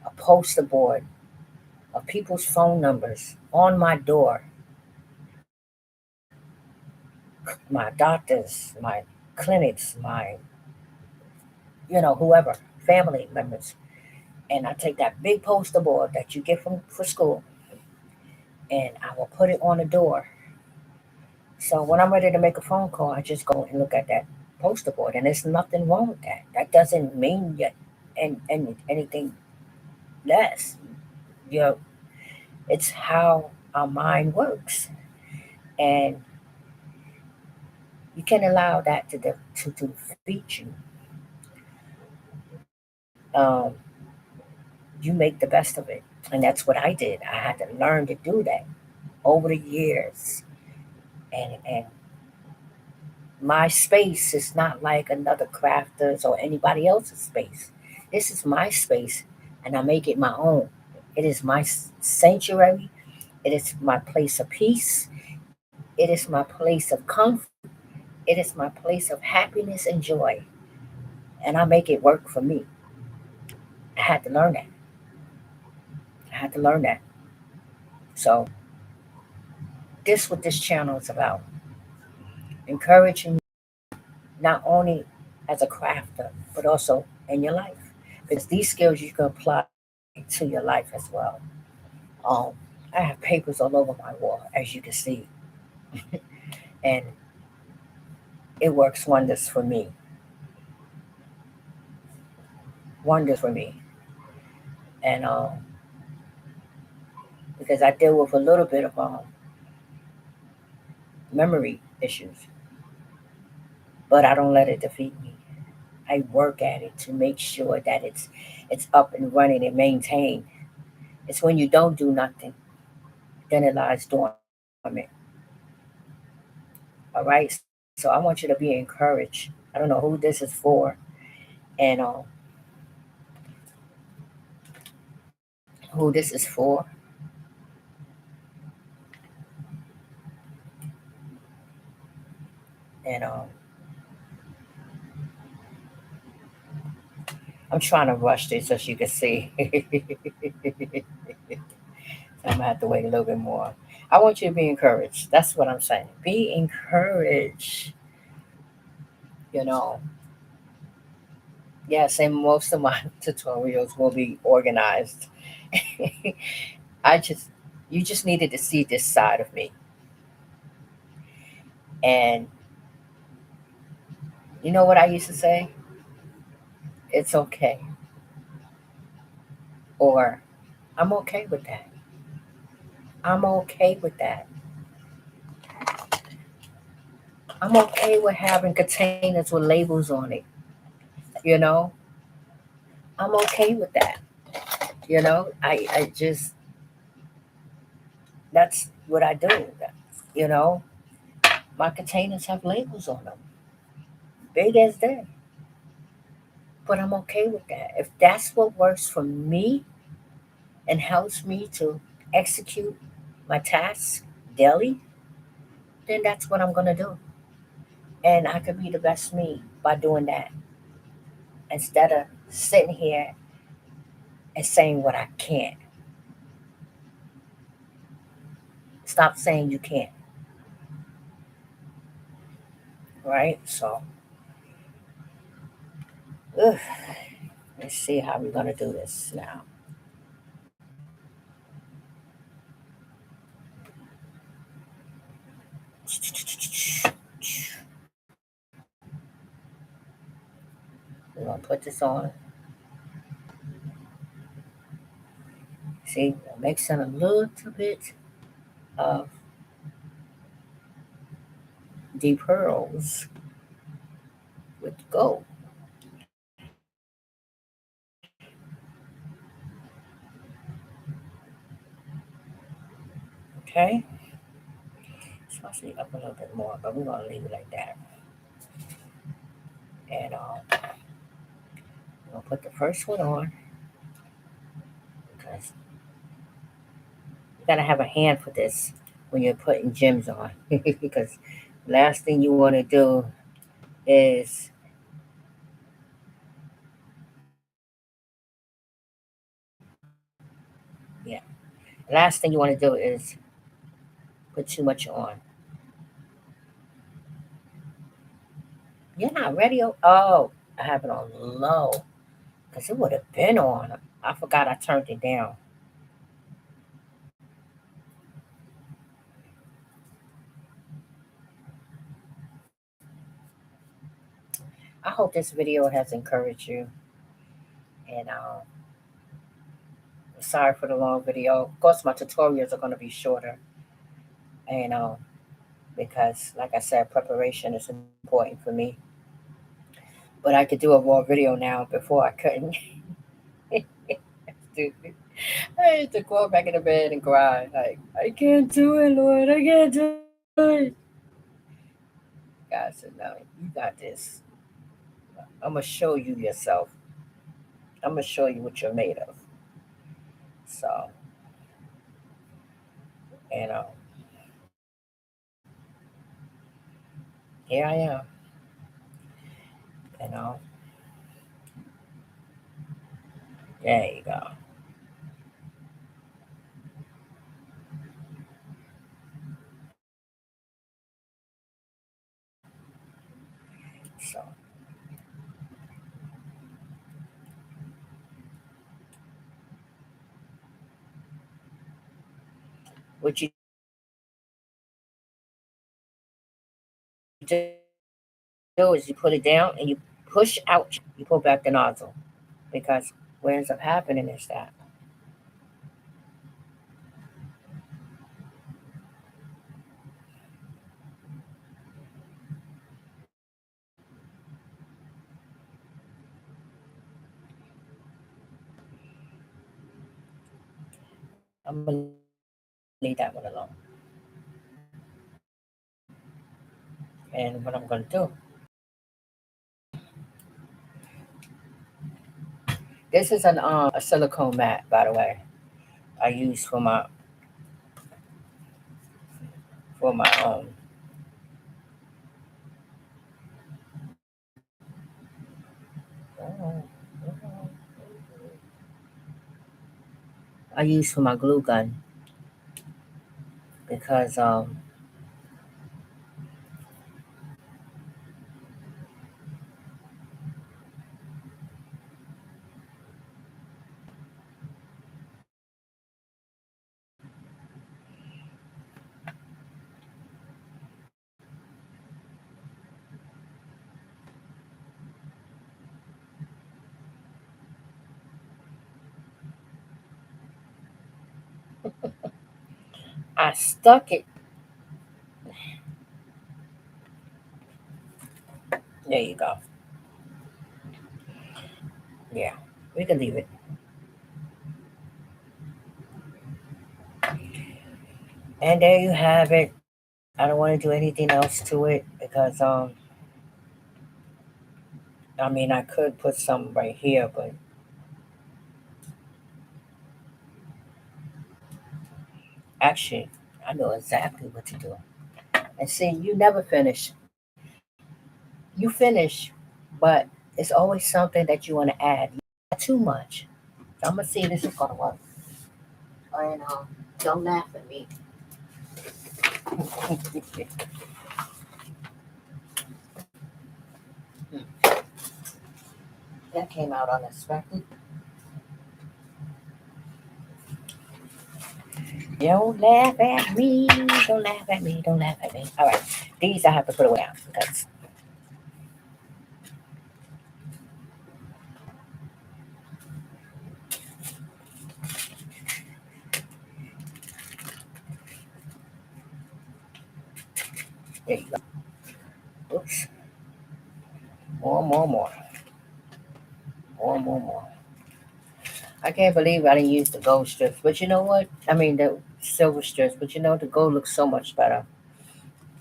a poster board of people's phone numbers on my door, my doctors, my clinics, my, whoever, family members. And I take that big poster board that you get from for school, and I will put it on the door. So when I'm ready to make a phone call, I just go and look at that poster board, and there's nothing wrong with that. That doesn't mean yet and anything less. You know, it's how our mind works, and you can allow that to defeat you. Um, you make the best of it, and that's what I did. I had to learn to do that over the years, and my space is not like another crafter's or anybody else's space. This is my space, and I make it my own. It is my sanctuary. It is my place of peace. It is my place of comfort. It is my place of happiness and joy. And I make it work for me. I had to learn that. I had to learn that. So, this what this channel is about. Encouraging not only as a crafter, but also in your life. Because these skills you can apply to your life as well. Um, I have papers all over my wall, as you can see, and it works wonders for me. Wonders for me. And because I deal with a little bit of memory issues, but I don't let it defeat me. I work at it to make sure that it's up and running and maintained. It's when you don't do nothing, then it lies dormant. All right. So I want you to be encouraged. I don't know who this is for, and who this is for, and I'm trying to rush this so you can see. I'm gonna have to wait a little bit more. I want you to be encouraged. That's what I'm saying. Be encouraged. You know, yes, and most of my tutorials will be organized. I just, you just needed to see this side of me, and you know what I used to say? It's okay, or I'm okay with that. I'm okay with that. I'm okay with having containers with labels on it. You know, I'm okay with that. I just, that's what I do. You know, my containers have labels on them, big as they. But I'm okay with that. If that's what works for me and helps me to execute my tasks daily, then that's what I'm gonna do. And I could be the best me by doing that instead of sitting here and saying what I can't. Stop saying you can't, right? So, ugh, Let's see how we're gonna do this now. We're gonna put this on. See, mixing a little bit of deep pearls with gold. Okay, it's supposed to be up a little bit more, but we're gonna leave it like that. And we're gonna put the first one on because you gotta have a hand for this when you're putting gems on. Because last thing you want to do is, yeah, last thing you want to do is put too much on. You're not ready. Oh, I have it on low because it would have been on. I forgot I turned it down. I hope this video has encouraged you. And sorry for the long video. Of course, my tutorials are going to be shorter. And because, like I said, preparation is important for me. But I could do a raw video now. Before I couldn't. Stupid. I had to go back in the bed and cry. Like, I can't do it, Lord. I can't do it. God said, no, you got this. I'm going to show you yourself. I'm going to show you what you're made of. So, you know, here I am. You know, there you go. So, what you do is you put it down and you push out, you pull back the nozzle. Because what ends up happening is that I'm going to leave that one alone. And what I'm going to do, this is a silicone mat, by the way. I use for my I use for my glue gun because I stuck it. There you go. Yeah, we can leave it. And there you have it. I don't want to do anything else to it because I mean I could put some right here, but actually I know exactly what to do. And see, you never finish. You finish, but it's always something that you want to add. Too much. So I'm gonna see if this is gonna work. And don't laugh at me. That came out unexpected. Don't laugh at me. Don't laugh at me. Don't laugh at me. All right. These I have to put away now because there you go. Oops. More, more, more. More, more, more. I can't believe I didn't use the gold strips. But you know what? I mean, the silver strips. But you know, the gold looks so much better.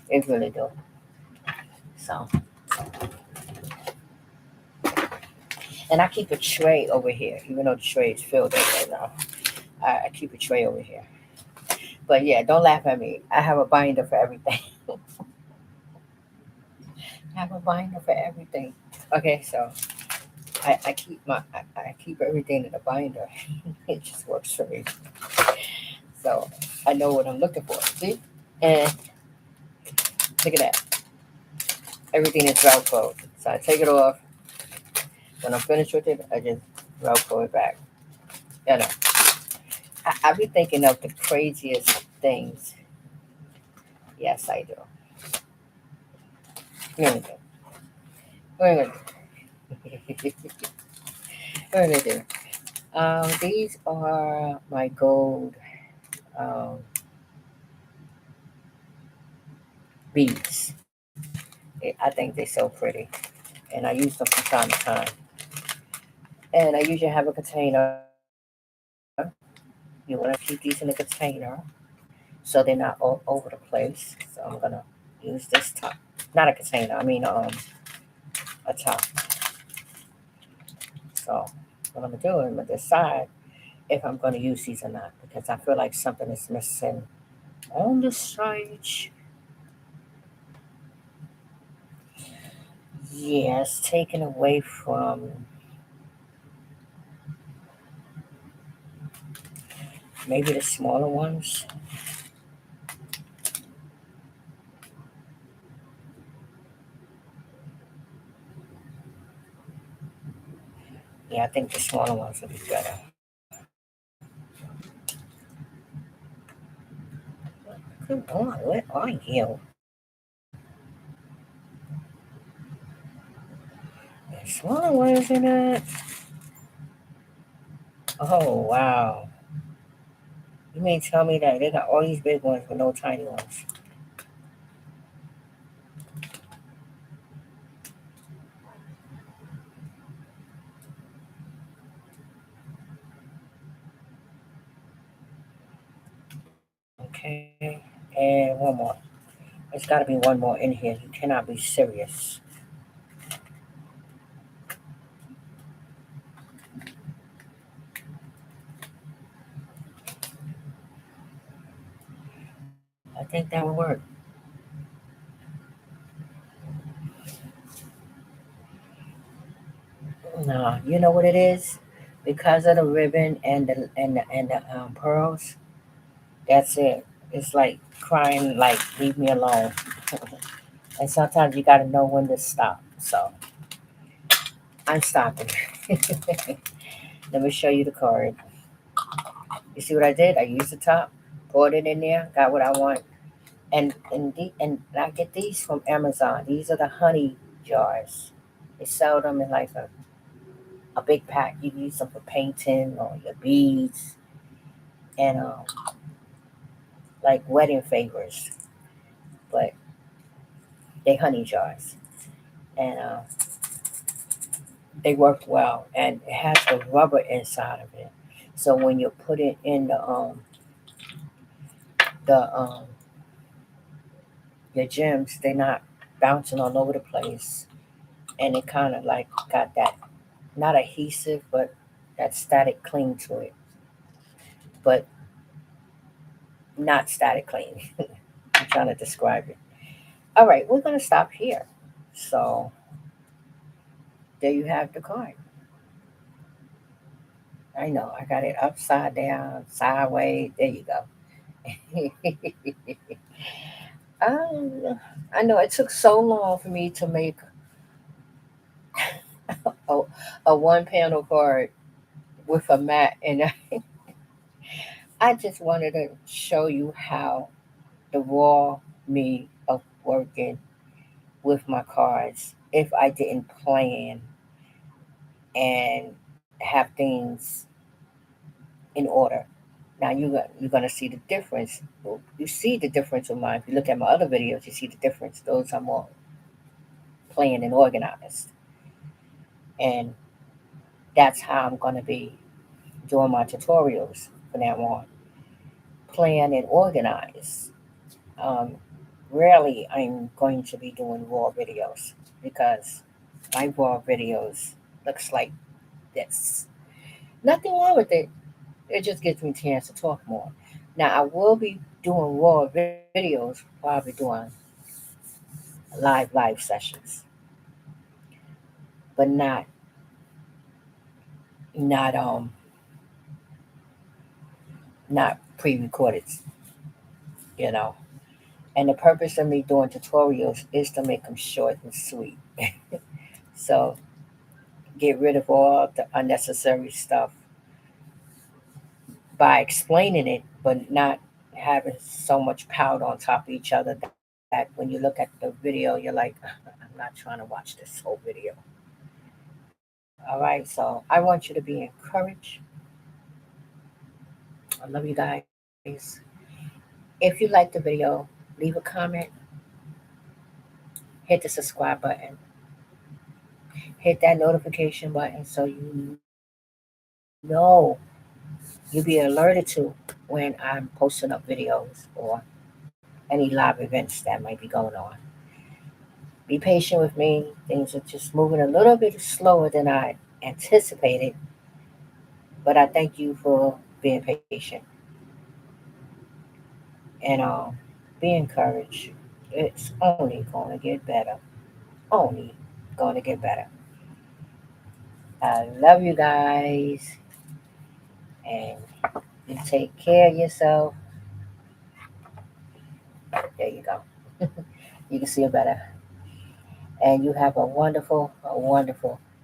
It really do. So, and I keep a tray over here, even though the tray is filled up right now. I keep a tray over here. But yeah, don't laugh at me. I have a binder for everything. I have a binder for everything. Okay, so I keep everything in a binder. It just works for me. So I know what I'm looking for. See? And look at that. Everything is Velcro. So I take it off. When I'm finished with it, I just Velcro it back. You know. I be thinking of the craziest things. Yes, I do. Here we go. Here we go. Here we go. These are my gold um, beads. I think they're so pretty, and I use them from time to time. And I usually have a container. You want to keep these in a container so they're not all over the place. So I'm gonna use this top, not a container. I mean a top. So what I'm gonna do is I'm gonna decide if I'm gonna use these or not because I feel like something is missing on the side. Yes, taken away from maybe the smaller ones. Yeah, I think the smaller ones would be better. Come on, where are you? The smaller ones in it. Oh wow. You mean tell me that they got all these big ones but no tiny ones? Okay. And one more. There's got to be one more in here. You cannot be serious. I think that will work. No, you know what it is? Because of the ribbon and the pearls. That's it. It's like crying, like leave me alone. And sometimes you got to know when to stop. So I'm stopping. Let me show you the card. You see what I did? I used the top, poured it in there, got what I want, and I get these from Amazon. These are the honey jars. They sell them in like a big pack. You can use them for painting or your beads and like wedding favors, but they honey jars and they work well. And it has the rubber inside of it, so when you put it in the your gems, they're not bouncing all over the place, and it kind of like got that not adhesive, but that static cling to it, but not static cling. I'm trying to describe it. All right, we're gonna stop here. So there you have the card. I know I got it upside down, sideways. There you go. um, I know it took so long for me to make a, a one panel card with a mat, and I just wanted to show you how the raw me of working with my cards if I didn't plan and have things in order. Now you're gonna see the difference. Well, you see the difference with mine. If you look at my other videos, you see the difference. Those are more planned and organized, and that's how I'm gonna be doing my tutorials from now on. Plan and organize. Um, Rarely I'm going to be doing raw videos because my raw videos looks like this. Nothing wrong with it. It just gives me a chance to talk more. Now I will be doing raw videos, probably doing live sessions, but not not pre-recorded, you know. And the purpose of me doing tutorials is to make them short and sweet. So get rid of all the unnecessary stuff by explaining it, but not having so much powder on top of each other that when you look at the video, you're like, I'm not trying to watch this whole video. All right, so I want you to be encouraged. I love you guys. If you like the video, leave a comment, hit the subscribe button, hit that notification button so you know you'll be alerted to when I'm posting up videos or any live events that might be going on. Be patient with me. Things are just moving a little bit slower than I anticipated, but I thank you for being patient and be encouraged. It's only going to get better. Only going to get better. I love you guys, and you take care of yourself. There you go. You can see it better. And you have a wonderful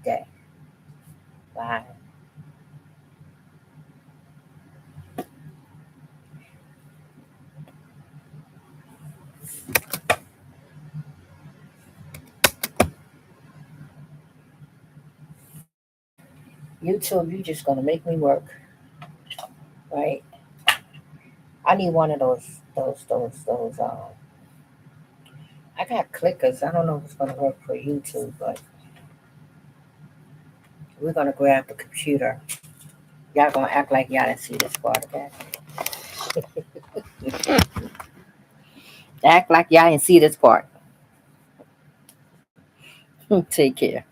day. Bye. YouTube, you just gonna make me work, right? I need one of those. I got clickers. I don't know if it's gonna work for YouTube, but we're gonna grab the computer. Y'all gonna act like y'all didn't see this part, okay? Act like y'all didn't see this part. Take care.